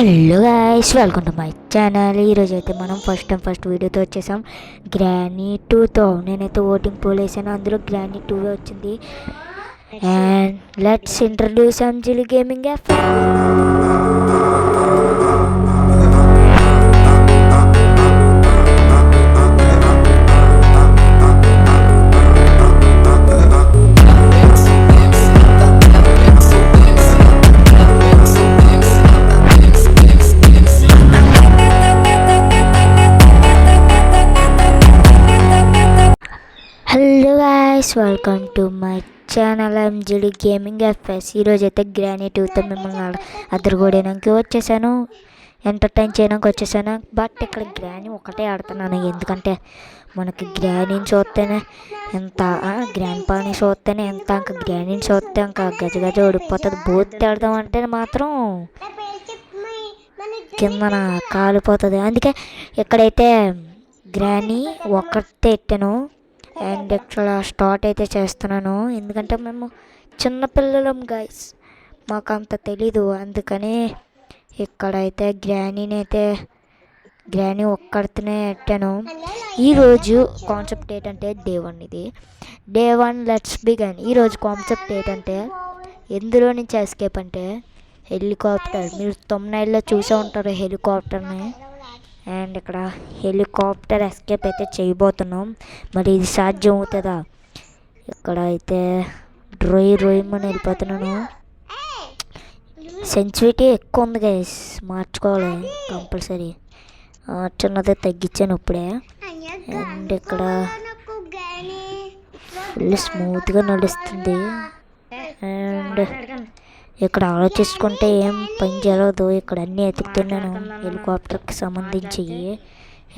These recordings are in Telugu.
Hello guys, welcome to my channel. ఈరోజు అయితే మనం ఫస్ట్ వీడియోతో వచ్చేసాం. గ్రానీ 2తో నేనైతే ఓటింగ్ పోల్ వేసాను, అందులో గ్రానీ 2 వచ్చింది. And let's introduce Anjali gaming app. Hello guys, welcome to my channel Anjali gaming FS. ఈరోజు అయితే గ్రానీ 2తో మిమ్మల్ని అదరగొడడానికి వచ్చేసాను, ఎంటర్టైన్ చేయడానికి వచ్చేసాను. బట్ ఇక్కడ గ్రానీ ఒకటే ఆడుతున్నాను, ఎందుకంటే మనకి గ్రానీని చూస్తేనే ఎంత, గ్రాండ్ పాని చూస్తేనే ఎంత, ఇంకా గ్రానీని చూస్తే ఇంకా గజ ఓడిపోతుంది. బూత్ ఆడదాం అంటే మాత్రం కిందన కాలిపోతుంది. అందుకే ఇక్కడైతే గ్రానీ ఒక్కటే ఎట్టాను. అండ్ ఇక్కడ స్టార్ట్ అయితే చేస్తున్నాను, ఎందుకంటే మేము చిన్నపిల్లలం గైస్, మాకు అంత తెలీదు. అందుకని ఇక్కడైతే గ్రానీ ఒక్కడితేనే ఎట్టాను. ఈరోజు కాన్సెప్ట్ ఏంటంటే డే వన్ లెట్స్ బిగన్. ఈరోజు కాన్సెప్ట్ ఏంటంటే ఎందులో నుంచి ఎస్కేప్ అంటే హెలికాప్టర్. మీరు తొమ్మిదిలో చూసే ఉంటారు హెలికాప్టర్ని. అండ్ ఇక్కడ హెలికాప్టర్ ఎస్కేప్ అయితే చేయబోతున్నాం. మరి ఇది సాధ్యం అవుతుందా? ఇక్కడ అయితే రోయమని వెళ్ళిపోతున్నాను. సెన్సిటివిటీ ఎక్కువ ఉంది గైస్, మార్చుకోవాలి కంపల్సరీ. చిన్నది తగ్గించాను ఇప్పుడే. అండ్ ఇక్కడ ఫుల్ స్మూత్గా నడుస్తుంది. అండ్ ఇక్కడ ఆలోచించుకుంటే ఏం పని జరగదు. ఇక్కడ అన్నీ ఎతుకుతున్నాను హెలికాప్టర్కి సంబంధించి,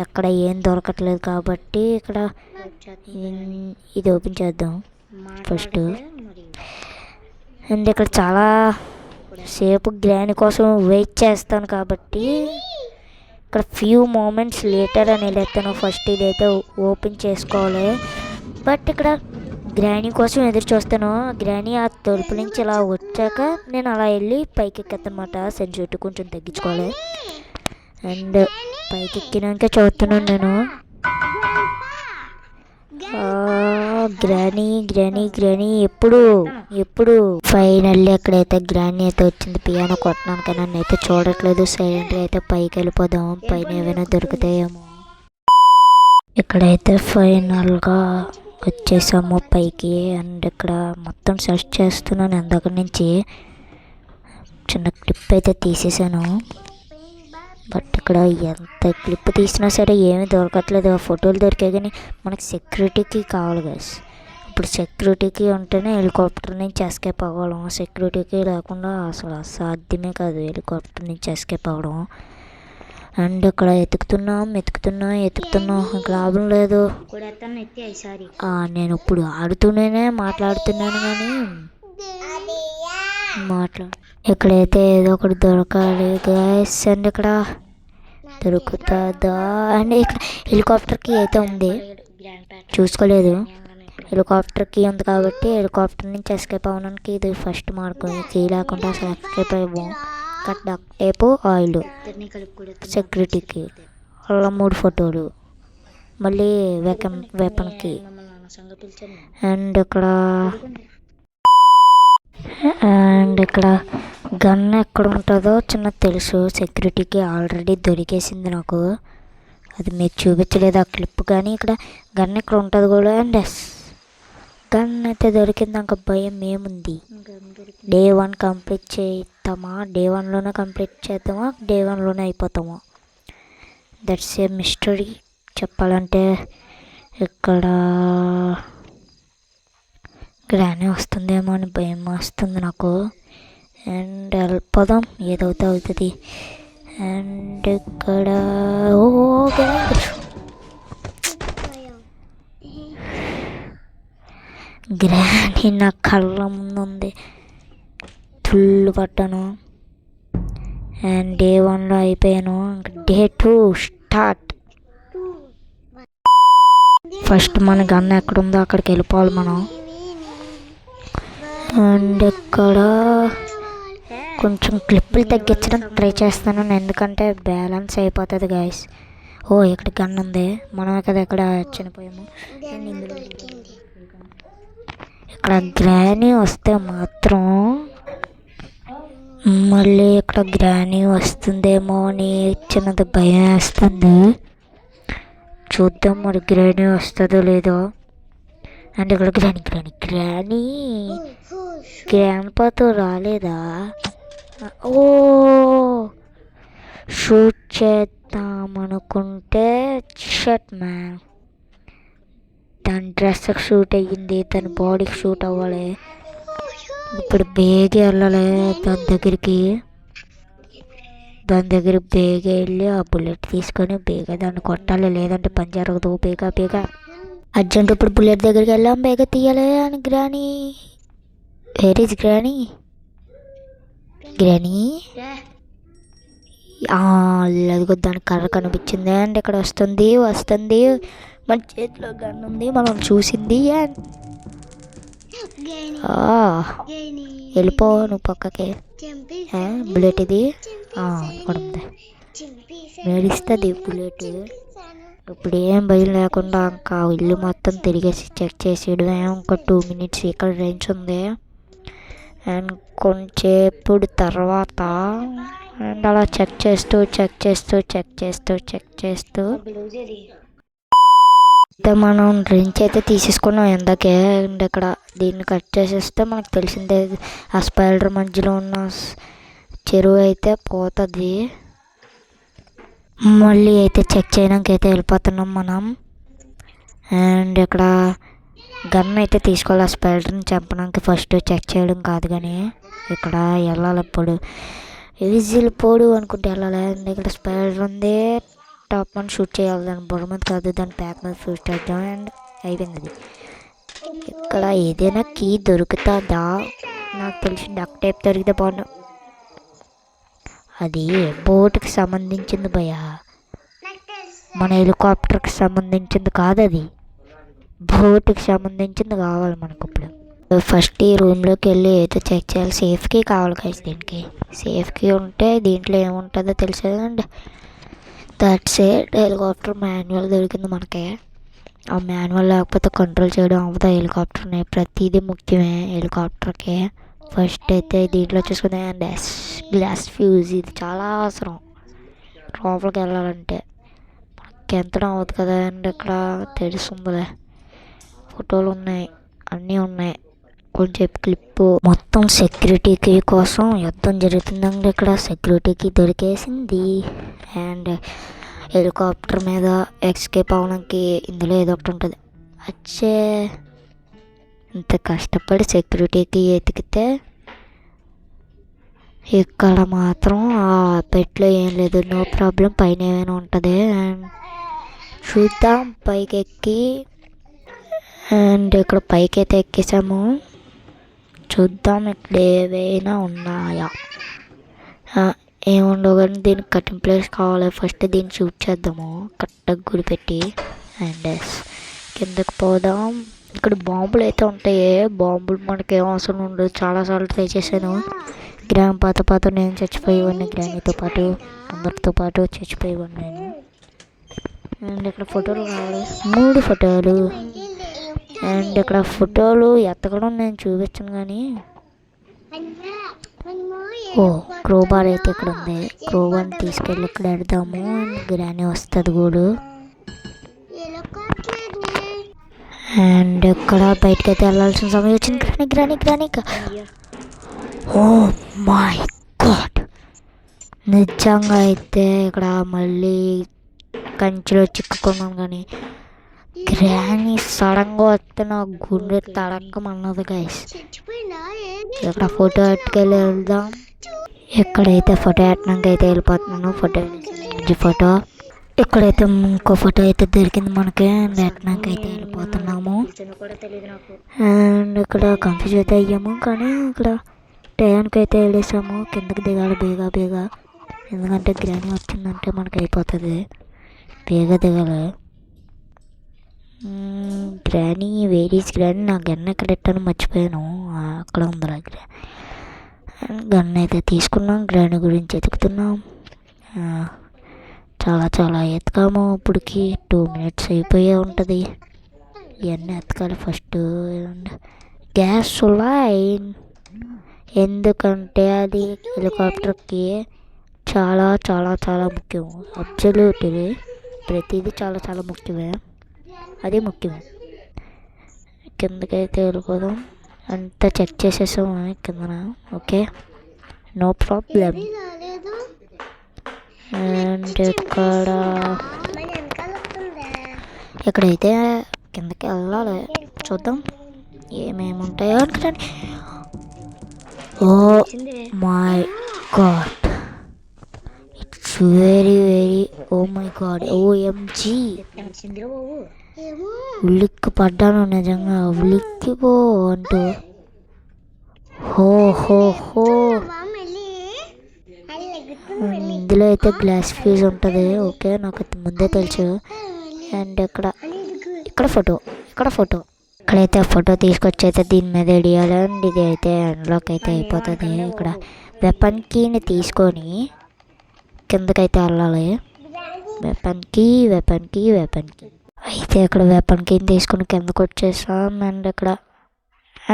ఎక్కడ ఏం దొరకట్లేదు కాబట్టి ఇక్కడ ఇది ఓపెన్ చేద్దాం ఫస్ట్. అండ్ ఇక్కడ చాలా సేపు గ్రానీ కోసం వెయిట్ చేస్తాను కాబట్టి ఇక్కడ ఫ్యూ మూమెంట్స్ లేటర్ అని వెళ్ళేస్తాను. ఫస్ట్ ఇదైతే ఓపెన్ చేసుకోవాలి. బట్ ఇక్కడ గ్రానీ కోసం ఎదురు చూస్తాను. గ్రానీ ఆ తలుపు నుంచి ఇలా వచ్చాక నేను అలా వెళ్ళి పైకి ఎక్కేస్తానమాట. సెన్సిటివిటీ కొంచెం తగ్గించుకోవాలి. అండ్ పైకి ఎక్కినాక చూస్తున్నాను నేను గ్రానీ ఎప్పుడు ఫైనల్లీ అక్కడైతే గ్రానీ అయితే వచ్చింది. పియానో కొట్టడానికి నన్ను అయితే చూడట్లేదు. సైలెంట్గా అయితే పైకి వెళ్ళిపోదాం, పైన ఏమైనా దొరుకుతాయేమో. ఇక్కడైతే ఫైనల్గా వచ్చేసాము పైకి. అండ్ ఇక్కడ మొత్తం సెర్చ్ చేస్తున్నాను ఇందాక నుంచి. చిన్న క్లిప్ అయితే తీసేసాను, బట్ ఇక్కడ ఎంత క్లిప్ తీసినా సరే ఏమీ దొరకట్లేదు. ఆ ఫోటోలు దొరికాయి కానీ మనకి సెక్యూరిటీకి కావాలి గైస్. ఇప్పుడు సెక్యూరిటీకి ఉంటేనే హెలికాప్టర్ నుంచి ఎస్కేప్ అవ్వడం. సెక్యూరిటీకి లేకుండా అసలు సాధ్యమే కాదు హెలికాప్టర్ నుంచి ఎస్కేప్ అవ్వడం. అండ్ ఇక్కడ ఎతుకుతున్నాం, ఇక్కడ లాభం లేదు. నేను ఇప్పుడు ఆడుతూనే మాట్లాడుతున్నాను కానీ ఇక్కడైతే ఏదో ఒకటి దొరకాలి గైస్. అండ్ ఇక్కడ దొరుకుతుందా? అండ్ ఇక్కడ హెలికాప్టర్కి అయితే ఉంది, చూసుకోలేదు. హెలికాప్టర్కి ఉంది కాబట్టి హెలికాప్టర్ నుంచి ఎస్కేప్ అవ్వడానికి ఇది ఫస్ట్ మార్కు. ఇది లేకుండా అసలు ఎస్కేప్ అవ్వం. డక్ టేపు, ఆయిల్, సెక్యూరిటీకి అలా 3 ఫోటోలు, మళ్ళీ వెపన్కి. అండ్ ఇక్కడ గన్ ఎక్కడ ఉంటుందో చిన్న తెలుసు. సెక్యూరిటీకి ఆల్రెడీ దొరికేసింది నాకు, అది మీకు చూపించలేదు ఆ క్లిప్. కానీ ఇక్కడ గన్ ఇక్కడ ఉంటుంది కూడా. అండ్ గన్ అయితే దొరికింది, ఇంకా భయం ఏముంది. డే 1 కంప్లీట్ చేద్దామా? డే 1లోనే కంప్లీట్ చేద్దామా? డే 1లోనే అయిపోతామా? దట్స్ ఏ మిస్టరీ చెప్పాలంటే. ఇక్కడ గ్రానీ వస్తుందేమో అని భయం వస్తుంది నాకు. అండ్ వెళ్ళిపోదాం, ఏదవుతే అవుతుంది. అండ్ ఇక్కడ గ్రానీ నా కళ్ళ ముందు ఉంది, ఫుల్ పట్టాను. అండ్ డే 1లో అయిపోయాను. Day 2 start. ఫస్ట్ మన గన్ ఎక్కడుందో అక్కడికి వెళ్ళిపోవాలి మనం. అండ్ ఇక్కడ కొంచెం క్లిప్పులు తగ్గించడానికి ట్రై చేస్తాను, ఎందుకంటే బ్యాలెన్స్ అయిపోతుంది గాయస్. ఓ ఇక్కడ గన్ ఉంది, మనమే కదా ఇక్కడ చనిపోయాము. ఇక్కడ గ్రానీ వస్తే మాత్రం మళ్ళీ ఇక్కడ గ్రానీ వస్తుందేమో అని చిన్నది భయం వేస్తుంది. చూద్దాం మరి గ్రానీ వస్తుందో లేదో. అంటే ఇక్కడ గ్రానీ గ్రాండ్పాతో రాలేదా? ఓ షూట్ చేద్దామనుకుంటే షట్ మ్యాన్, దాని డ్రెస్కి షూట్ అయ్యింది, తన బాడీకి షూట్ అవ్వాలి. ఇప్పుడు బేగ వెళ్ళాలి దాని దగ్గర బేగ వెళ్ళి ఆ బుల్లెట్ తీసుకొని బేగ దాన్ని కొట్టాలి, లేదంటే పని జరగదు. బేగ అర్జెంట్ ఇప్పుడు బుల్లెట్ దగ్గరికి వెళ్ళాం, బేగ తీయాలి అని. Granny where is granny? అదిగో దాని కర్ర కనిపించింది అండ్ ఇక్కడ వస్తుంది. మన చేతిలో గన్ ఉంది, మనం చూసింది. అండ్ వెళ్ళిపో నువ్వు పక్కకి. బుల్లెట్ ఇది ఇక్కడ ఉంది, మెరుస్తుంది బుల్లెట్. ఇప్పుడు ఏం భయం లేకుండా ఇంకా ఇల్లు మొత్తం తిరిగేసి చెక్ చేసేయడమే. ఇంకా 2 minutes ఇక్కడ రేంజ్ ఉంది. అండ్ కొంచెంసేపు తర్వాత అండ్ అలా చెక్ చేస్తూ మనం రేంజ్ అయితే తీసేసుకున్నాం ఇందాకే. అండ్ ఇక్కడ దీన్ని కట్ చేసేస్తే మనకు తెలిసిందే ఆ స్పైడర్ మధ్యలో ఉన్న చెరువు అయితే పోతుంది. మళ్ళీ అయితే చెక్ చేయడానికి అయితే వెళ్ళిపోతున్నాం మనం. అండ్ ఇక్కడ గన్ అయితే తీసుకోవాలి ఆ స్పైడర్ని చంపడానికి. ఫస్ట్ చెక్ చేయడం కాదు కానీ ఇక్కడ వెళ్ళాలి. ఇప్పుడు విజిల్ పోడు అనుకుంటే వెళ్ళాలి. అండ్ ఇక్కడ స్పైడర్ ఉంది, టాప్ మన షూట్ చేయాలి. దాని బుర్ర మీద కాదు, దాని ప్యాక్ మీద షూట్ చేద్దాం. అండ్ అయిపోయింది. ఇక్కడ ఏదైనా కీ దొరుకుతుందా? నాకు తెలిసి డక్ టైప్ దొరికితే బాగుండు. అది బోట్కి సంబంధించింది భయ, మన హెలికాప్టర్కి సంబంధించింది కాదు, అది బోట్కి సంబంధించింది కావాలి మనకు. ఇప్పుడు ఫస్ట్ ఈ రూమ్లోకి వెళ్ళి అయితే చెక్ చేయాలి. సేఫ్కి కావాలి కదా దీనికి. సేఫ్కి ఉంటే దీంట్లో ఏముంటుందో తెలిసేది. And that's it. Helicopter manual దొరికింది మనకి. ఆ మాన్యువల్ లేకపోతే కంట్రోల్ చేయడం అవ్వదు హెలికాప్టర్ని. ప్రతిదీ ముఖ్యమే హెలికాప్టర్కి. ఫస్ట్ అయితే దీంట్లో చూసుకుందాం. అండ్ గ్లాస్ ఫ్యూజ్ ఇది చాలా అవసరం లోపలికి వెళ్ళాలంటే. మనకి ఎంతడం అవ్వదు కదా. అండ్ ఇక్కడ తెలుస్తుందిలే, ఫోటోలు ఉన్నాయి, అన్నీ ఉన్నాయి. కొంచెం క్లిప్పు మొత్తం సెక్యూరిటీకి కోసం యుద్ధం జరుగుతుందండి. ఇక్కడ సెక్యూరిటీకి దొరికేసింది. అండ్ హెలికాప్టర్ మీద ఎస్కేప్ అవ్వడానికి ఇందులో ఏదో ఒకటి ఉంటుంది. వచ్చే ఇంత కష్టపడి సెక్యూరిటీకి ఎతికితే ఇక్కడ మాత్రం ఆ పెట్లో ఏం లేదు, నో ప్రాబ్లం. పైన ఏమైనా ఉంటుంది. అండ్ చూద్దాం పైకి ఎక్కి. అండ్ ఇక్కడ పైకి అయితే ఎక్కేసాము. చూద్దాం ఇక్కడ ఏవైనా ఉన్నాయా. ఏముండవు కానీ దీనికి కటింగ్ ప్లేస్ కావాలి. ఫస్ట్ దీన్ని షూట్ చేద్దాము కరెక్ట్గా గురి పెట్టి. అండ్ కిందకి పోదాం. ఇక్కడ బాంబులు అయితే ఉంటాయి. బాంబులు మనకి ఏం అవసరం ఉండదు. చాలాసార్లు ట్రై చేశాను. పాత నేను చచ్చిపోయేవాడిని. గ్రానీతో పాటు అందరితో పాటు చచ్చిపోయేవాడిని నేను. అండ్ ఇక్కడ ఫోటోలు కావాలి, 3 ఫోటోలు. అండ్ ఇక్కడ ఫోటోలు ఎత్తకడం నేను చూపించాను కానీ క్రోబార్ అయితే ఇక్కడ ఉంది. క్రోబార్ని తీసుకెళ్ళి ఇక్కడ పెడదాము. గ్రానీ వస్తుంది కూడా. అండ్ ఇక్కడ బయటకు అయితే వెళ్ళాల్సిన సమయం వచ్చింది. గ్రానీ ఓ మై గాడ్, నిజంగా అయితే ఇక్కడ మళ్ళీ కంచిలో చిక్కుకున్నాను. కానీ గ్రానీ సడన్గా వస్తే నా గుండె తడక్కమన్నది గైస్. ఇక్కడ ఫోటో ఎట్టుకెళ్ళి వెళ్దాం. ఎక్కడైతే ఫోటో ఎట్టడానికి అయితే వెళ్ళిపోతున్నాను. ఫోటో ఇక్కడైతే ఇంకో ఫోటో అయితే దొరికింది మనకి. ఎట్టడానికి అయితే వెళ్ళిపోతున్నాము. అండ్ ఇక్కడ కన్ఫ్యూజ్ అయితే అయ్యాము. కానీ ఇక్కడ టయానికి అయితే వెళ్ళేసాము. కిందకి దిగాలి బేగా, ఎందుకంటే గ్రానీ వచ్చిందంటే మనకి అయిపోతుంది. బేగా దిగాలి. Granny varies granny. నా గన్న ఎక్కడ ఎట్టాను మర్చిపోయాను. అక్కడ ఉంది దగ్గర. గన్ అయితే తీసుకున్నాం, గ్రాండ్ గురించి ఎతుకుతున్నాం. చాలా చాలా ఎతకాము. ఇప్పటికి 2 minutes అయిపోయే ఉంటుంది. ఇవన్నీ ఎతకాలి ఫస్ట్. గ్యాస్ లైన్, ఎందుకంటే అది హెలికాప్టర్కి చాలా చాలా చాలా ముఖ్యం. అబ్సల్యూట్లీ ప్రతిదీ చాలా చాలా ముఖ్యమే, అది ముఖ్యమే. కిందకైతే వెళ్ళిపోదాం. అంతా చెక్ చేసేసాం కిందన. Okay, no problem. అండ్ ఇక్కడైతే కిందకి వెళ్ళాలి. చూద్దాం ఏమేమి ఉంటాయో అనుకుంటాను. Oh my god, it's very very, oh my god, OMG. ఉలిక్కి పడ్డాను నిజంగా, ఉలిక్కిపో అంటూ. హో హో హో, ఇందులో అయితే గ్లాస్ ఫ్యూజ్ ఉంటుంది. ఓకే, నాకు ముందే తెలుసు. అండ్ ఇక్కడ ఫోటో, ఇక్కడైతే ఫోటో తీసుకొచ్చి అయితే దీని మీద వేయాలి. అండ్ ఇది అయితే అన్లాక్ అయితే అయిపోతుంది. ఇక్కడ వెపన్ కీని తీసుకొని కిందకైతే వెళ్ళాలి. వెపన్ కీ అయితే ఇక్కడ వెపన్ కీని తీసుకొని కిందకు వచ్చేసాం.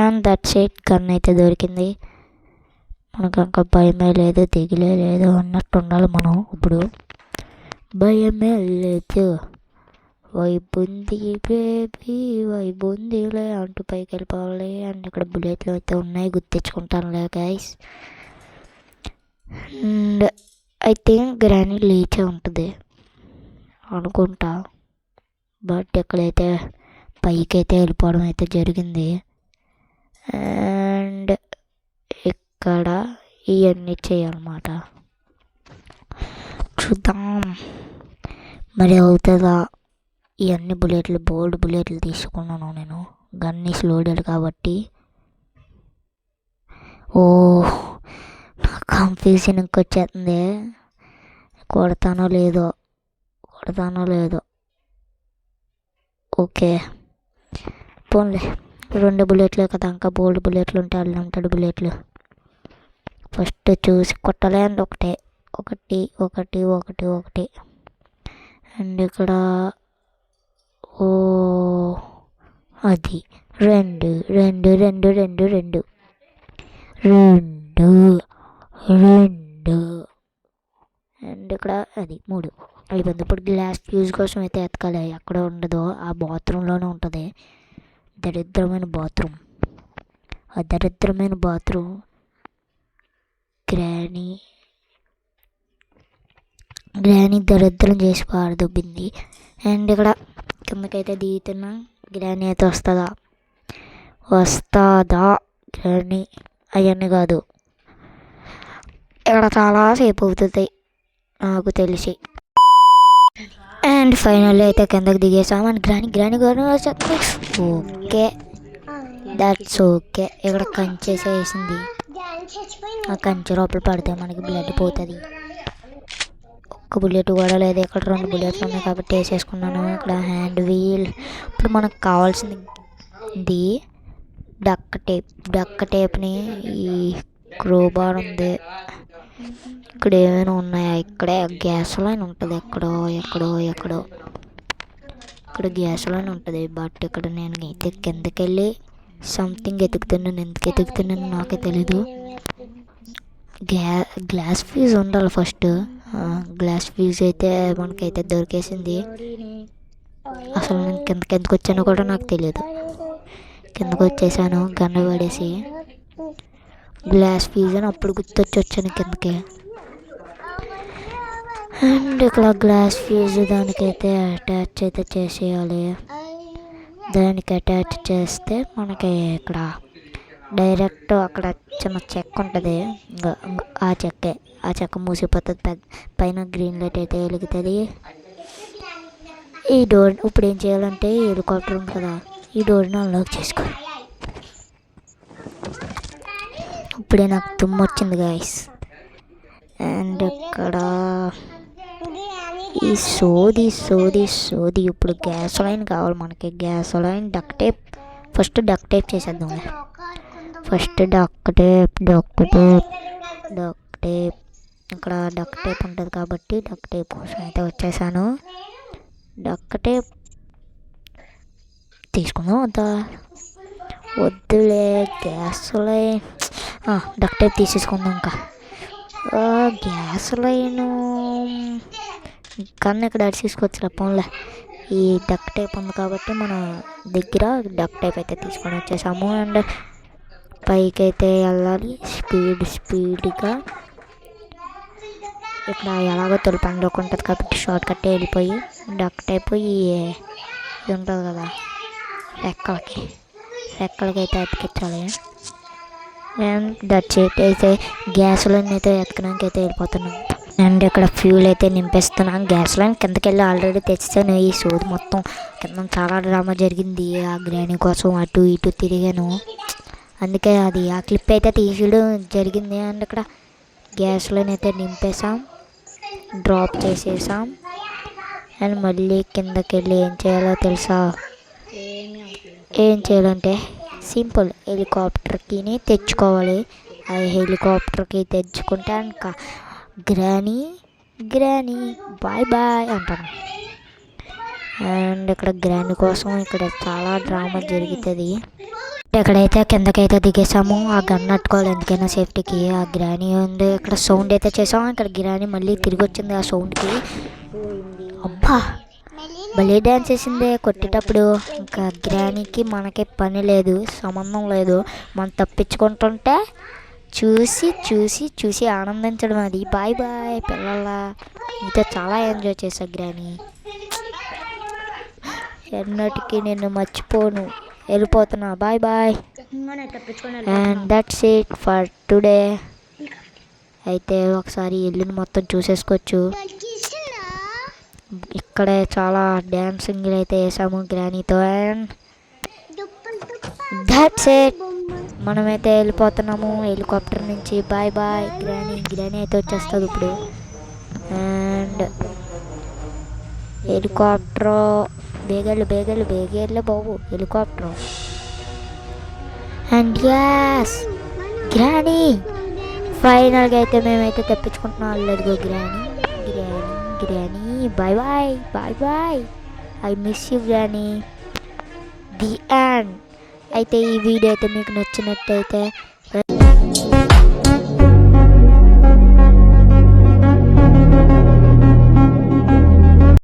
అండ్ దట్స్ ఇట్, గన్ అయితే దొరికింది. మనకు ఇంకా భయమే లేదు, దిగులే లేదు అన్నట్టు ఉండాలి మనం. ఇప్పుడు భయమే లేదు, వైబుంది బేబీ, వైబుందిలే అంటూ పైకి వెళ్ళిపోవాలి. అండ్ ఇక్కడ బుల్లెట్లు అయితే ఉన్నాయి, గుర్తించుకుంటానులే guys. And I think granny లేచే ఉంటుంది అనుకుంటా. బట్ ఎక్కడైతే పైకి అయితే వెళ్ళిపోవడం అయితే జరిగింది. అండ్ ఇక్కడ ఇవన్నీ చేయాలన్నమాట. చూద్దాం మరి అవుతుందా. ఇవన్నీ బోల్డ్ బుల్లెట్లు తీసుకున్నాను నేను, గన్ ఈస్ లోడెడ్ కాబట్టి. ఓ, కన్ఫ్యూజన్ ఇంకొచ్చేస్తుంది. కొడతానో లేదో. ఓకే పోన్లే, 2 బుల్లెట్లే కదా, ఇంకా బోల్డ్ బుల్లెట్లు ఉంటాయి, అన్లిమిటెడ్ బుల్లెట్లు. ఫస్ట్ చూసి కొట్టాలి. అండ్ ఒకటి. అండ్ ఇక్కడ ఓ అది 2. అండ్ ఇక్కడ అది 3 అయిపోయింది. ఇప్పుడు గ్లాస్ ఫ్యూజ్ కోసం అయితే ఎతకాలి. ఎక్కడ ఉండదో ఆ బాత్రూంలోనే ఉంటుంది. దరిద్రమైన బాత్రూమ్. గ్రానీ దరిద్రం చేసి పారదొబ్బింది. అండ్ ఇక్కడ కిందకైతే దిగుతున్నా. గ్రానీ అయితే వస్తుందా గ్రానీ? అవన్నీ కాదు, ఇక్కడ చాలాసేపు అవుతుంది నాకు తెలిసి. అండ్ ఫైనల్లీ అయితే కిందకి దిగేసాం. And granny okay, that's okay. ఇక్కడ కంచేసేసింది. ఆ కంచె లోపల పడితే మనకి బ్లడ్ పోతుంది. ఒక్క బుల్లెట్ కూడా లేదు. ఇక్కడ 2 బుల్లెట్లు ఉన్నాయి కాబట్టి వేసేసుకున్నాను. ఇక్కడ హ్యాండ్ వీల్. ఇప్పుడు మనకు కావాల్సింది డక్ టేప్ని, ఈ క్రోబార్ ఉంది. ఇక్కడ ఏమైనా ఉన్నాయా? ఇక్కడే గ్యాస్ లైన్ ఉంటుంది. ఎక్కడో ఇక్కడ గ్యాస్ లైన్ ఉంటుంది. బట్ ఇక్కడ నేను అయితే కిందకి వెళ్ళి సంథింగ్ ఎతుకుతున్నాను. ఎందుకు ఎతుకుతున్నాను నాకే తెలీదు. గ్లాస్ ఫ్యూజ్ ఉండాలి ఫస్ట్. గ్లాస్ ఫ్యూజ్ అయితే మనకైతే దొరికేసింది. అసలు నేను కిందకి వచ్చానో కూడా నాకు తెలియదు. కిందకు వచ్చేసాను గన్ను పడేసి. గ్లాస్ ఫ్యూజ్ అని అప్పుడు వచ్చాను కిందకి. అండ్ ఇక్కడ గ్లాస్ ఫ్యూజ్ దానికైతే అటాచ్ అయితే చేసేయాలి. దానికి అటాచ్ చేస్తే మనకి ఇక్కడ డైరెక్ట్ అక్కడ చిన్న చెక్క ఉంటుంది. ఆ చెక్క మూసిపోతుంది. పైన గ్రీన్ లైట్ అయితే వెలుగుతుంది. ఈ డోర్ ఇప్పుడు ఏం చేయాలంటే హెలికాప్టర్ ఉంది కదా, ఈ డోర్ని అన్లాక్ చేసుకోవాలి. ఇప్పుడే నాకు తుమ్ము వచ్చింది గాయస్. అండ్ ఇక్కడ ఈ సోది ఇప్పుడు గ్యాస్ లైన్ కావాలి మనకి. Gas line duck tape, first duck tape చేసేద్దాం. First duck tape duck tape duck tape ఇక్కడ డక్ టేప్ ఉంటుంది కాబట్టి డక్ టేప్ కోసం అయితే వచ్చేసాను. డక్ టేప్ తీసుకుందాం వద్దా? వద్దులే, గ్యాస్ లైన్ డక్ టేప్ తీసేసుకుందాం. ఇంకా గ్యాస్ లైను కన్నా ఇక్కడ అడిచేసుకోవచ్చు పోన్లే. ఈ డక్ టేప్ ఉంది కాబట్టి మన దగ్గర డక్ టేప్ అయితే తీసుకొని వచ్చేసాము. అండ్ పైకి అయితే వెళ్ళాలి స్పీడ్గా. ఇక్కడ ఎలాగో తొలిపండులోకి ఉంటుంది కాబట్టి షార్ట్ కట్ వెళ్ళిపోయి డక్ టేప్ ఇది ఉంటుంది కదా రెక్కలకి అయితే అతికించాలి. And that's it. అయితే గ్యాస్ లైన్ అయితే ఎత్తకడానికి అయితే వెళ్ళిపోతున్నాం. అండ్ ఇక్కడ ఫ్యూల్ అయితే నింపేస్తున్నాను. గ్యాస్ లైన్ కిందకి వెళ్ళి ఆల్రెడీ తెచ్చాను. ఈ సోది మొత్తం కింద చాలా డ్రామా జరిగింది. ఆ గ్రానీ కోసం అటు ఇటు తిరిగాను, అందుకే అది ఆ క్లిప్ అయితే తీయడం జరిగింది. అండ్ ఇక్కడ గ్యాస్ లైన్ అయితే నింపేసాం, డ్రాప్ చేసేసాం. అండ్ మళ్ళీ కిందకి వెళ్ళి ఏం చేయాలో తెలుసా? ఏం చేయాలంటే సింపుల్, హెలికాప్టర్కి తెచ్చుకోవాలి. ఆ హెలికాప్టర్కి తెచ్చుకుంటే ఇంకా గ్రానీ బాయ్ బాయ్ అంటాను. అండ్ ఇక్కడ గ్రానీ కోసం ఇక్కడ చాలా డ్రామా జరుగుతుంది. ఎక్కడైతే కిందకైతే దిగేసాము, ఆ గన్ అట్టుకోవాలి ఎందుకైనా సేఫ్టీకి. ఆ గ్రానీ ఉంది ఇక్కడ సౌండ్ అయితే చేసాము. ఇక్కడ గ్రానీ మళ్ళీ తిరిగి వచ్చింది ఆ సౌండ్కి. అబ్బా భలే డ్యాన్స్ వేసిందే కొట్టేటప్పుడు. ఇంకా గ్రానీకి మనకి పని లేదు, సంబంధం లేదు. మనం తప్పించుకుంటుంటే చూసి ఆనందించడం అది. బాయ్ బాయ్ పిల్లల, ఇంకా చాలా ఎంజాయ్ చేశా గ్రానీ. ఎన్నటికీ నిన్ను మర్చిపోను, వెళ్ళిపోతున్నా, bye bye. And that's it for today. అయితే ఒకసారి ఇల్లుని మొత్తం చూసేసుకోవచ్చు. ఇక్కడే చాలా డ్యాన్సింగ్లు అయితే వేసాము గ్రానీతో. అండ్ దట్స్ ఇట్, మనమైతే వెళ్ళిపోతున్నాము హెలికాప్టర్ నుంచి. బాయ్ బాయ్ గ్రానీ అయితే వచ్చేస్తుంది ఇప్పుడు. అండ్ హెలికాప్టర్ బేగెళ్ళు బాబు హెలికాప్టర్. అండ్ యాస్ గ్రానీ ఫైనల్గా అయితే మేమైతే తెప్పించుకుంటున్నాం. అల్లదిగో granny bye. I miss you granny. The end. అయితే ఈ వీడియో అయితే మీకు నచ్చినట్టయితే